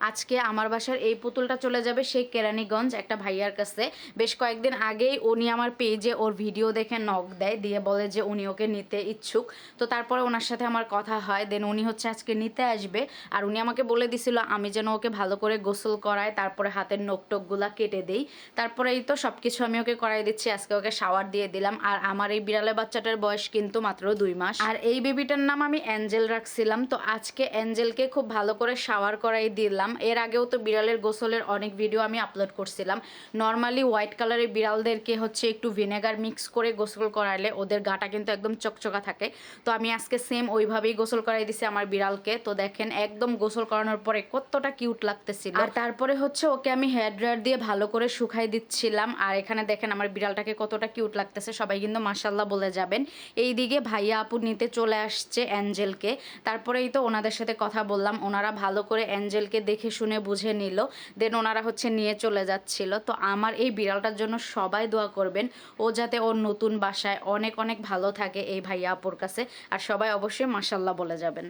আজকে আমার বাসার এই পুতুলটা চলে যাবে সেই কেরানীগঞ্জ একটা ভাইয়ার কাছে। বেশ কয়েকদিন আগেই উনি আমার পেজে ওর ভিডিও দেখে নক দেয়, দিয়ে বলে যে উনি ওকে নিতে ইচ্ছুক। তো তারপরে ওনার সাথে আমার কথা হয়, দেন উনি হচ্ছে আজকে নিতে আসবে। আর উনি আমাকে বলে দিছিল আমি যেন ওকে ভালো করে গোসল করাই, তারপরে হাতের নোকটোকগুলা কেটে দেই। তারপরে এই তো সব কিছু আমি ওকে করাই দিচ্ছি। আজকে ওকে শাওয়ার দিয়ে দিলাম। আর আমার এই বিড়ালের বাচ্চাটার বয়স কিন্তু মাত্র 2 মাস। আর এই বেবিটার নাম আমি অ্যাঞ্জেল রাখছিলাম। তো আজকে অ্যাঞ্জেলকে খুব ভালো করে শাওয়ার করাই দিলাম। এর আগেও তো বিড়ালের গোসলের অনেক ভিডিও আমি আপলোড করছিলাম। নর্মালি হোয়াইট কালারের বিড়ালদেরকে হচ্ছে একটু ভিনেগার মিক্স করে গোসল করালে ওদের গাটা কিন্তু একদম চকচকা থাকে। তো আমি আজকে সেম ওইভাবেই গোসল করাই দিছি আমার বিড়ালকে। তো দেখেন একদম গোসল করানোর পরে কতটা কিউট লাগতেছিল। আর তারপরে হচ্ছে ওকে আমি হেয়ার ড্রায়ার দিয়ে ভালো করে শুকাই দিচ্ছিলাম। আর এখানে দেখেন আমার বিড়ালটাকে কতটা কিউট লাগতেছে, সবাই কিন্তু মাশাল্লাহ বলে যাবেন। এইদিকে ভাইয়া আপু নিতে চলে আসছে অ্যাঞ্জেলকে। তারপরেই তো ওনাদের সাথে কথা বললাম, ওনারা ভালো করে অ্যাঞ্জেলকে দেখে শুনে বুঝে নিল, দেন ওনারা হচ্ছে নিয়ে চলে যাচ্ছিল। তো আমার এই বিড়ালটার জন্য সবাই দোয়া করবেন, ও যাতে ওর নতুন বাসায় অনেক অনেক ভালো থাকে এই ভাইয়া আপুর কাছে। আর সবাই অবশ্যই মাশাল্লাহ বলে যাবেন।